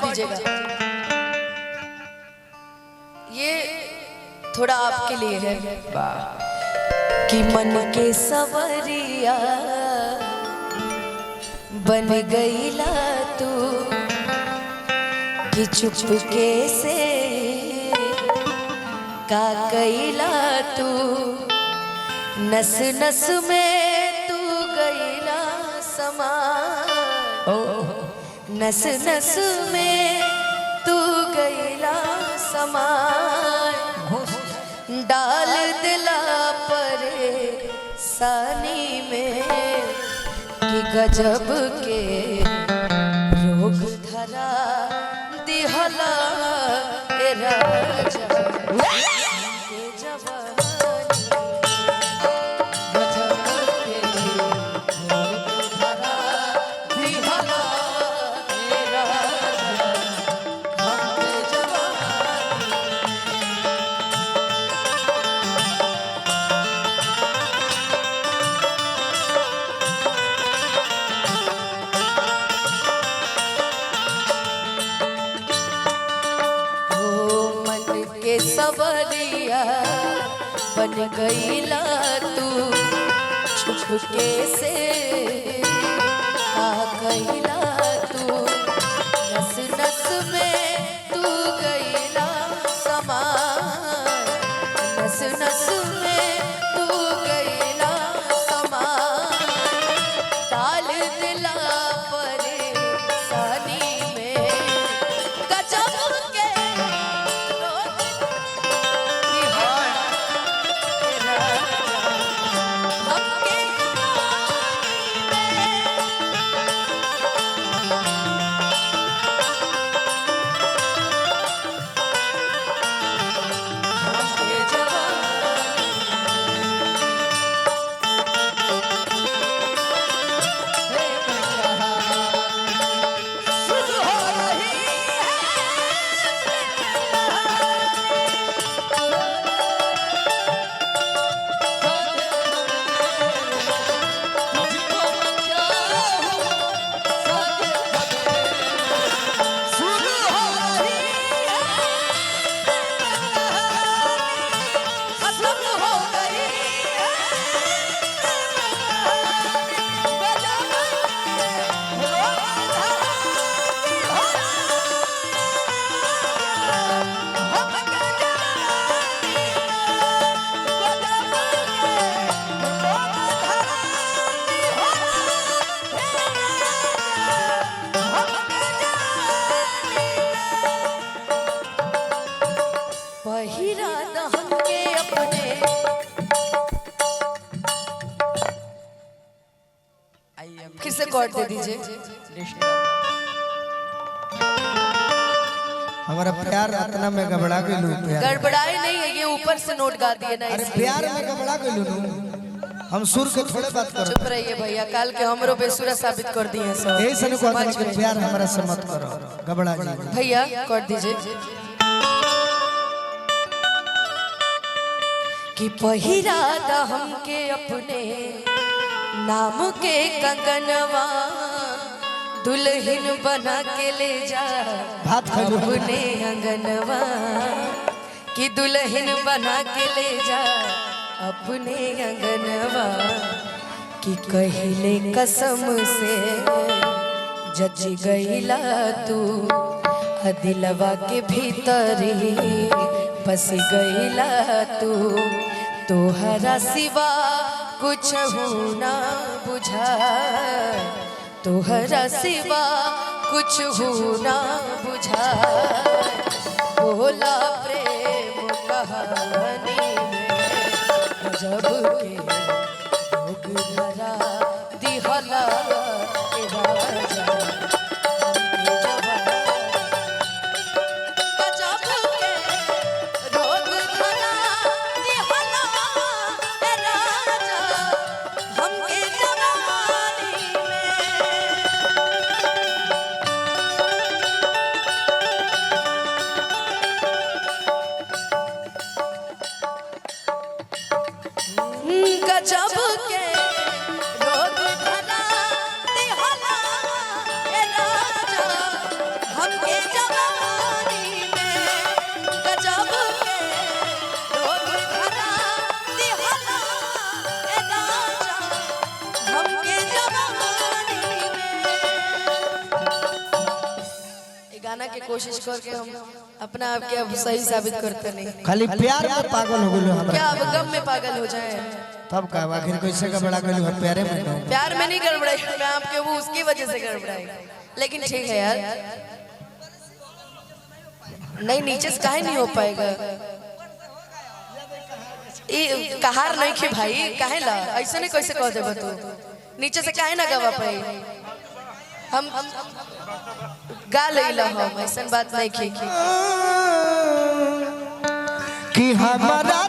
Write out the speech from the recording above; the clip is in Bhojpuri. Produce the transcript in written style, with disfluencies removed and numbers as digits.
दीजिएगा। ये थोड़ा आपके लिए है कि मन के सवरिया बन गईला तू कि चुपके से का कईला तू नस नस में तू गईला समा नस नस में तू गईला समा डाल दिला परे सानी में कि गजब के रोग धरा दिहला ए राजा के जवानी गजब के रोग धरा दिहला ए राजा के जवानी। के सवरिया बन गईला तू चुपके से आ गईला तू नस नस में तू गईला समा नस नस में तू गईला समा डाल दिला परे सानी में गजब के फिर से कॉर्ड दे दीजिए। हमारा प्यार इतना में गबड़ा गई लू प्यार गड़बड़ाए नहीं है, ये ऊपर से नोट गा दिए ना। अरे प्यार में गबड़ा गई लू हम सुर के थोड़े बात करो। चुप रहिए भैया, काल के हमरो बेसुरा साबित कर दिए सब। यही सने को कि प्यार हमारा से मत करो गबड़ा जी। भैया कॉर्ड दीजिए कि पहिरा दा हमके अपने नाम के कंगनवा दुल्हन बना के ले जा अपने अंगनवा कि दुल्हन बना के ले जा अपने अंगनवा कि कहले कसम से जज गईला तू दिलवा के भीतर बस गईला तू तोहरा सिवा कुछ ना बुझा तोहरा सिवा कुछ ना बुझा बोला प्रेम कहानी में जब के रोग धरा दिहला ए राजा के जवानी गजब के रोग धरा दिहला ए राजा हमके जवानी में गाना के कोशिश करके हम अपना आप के अब सही साबित करते नहीं। खाली प्यार में पागल हो गेलो हमरा। क्या अब गम में पागल हो जाए? तब का आखिर कैसे का बड़ा गेलो है प्यारे में तो। प्यार में नहीं गड़बड़ाई मैं आपके, वो उसकी वजह से गड़बड़ाई। लेकिन ठीक है यार, नहीं नीचे से काहे नहीं हो पाएगा। ये कहार नहीं खे भाई, काहे ला ऐसे नहीं कैसे कह देबो तू? नीचे से काहे ना गवा पाई? हम गा लेला हम, ऐसा बात नहीं खे कि हमारा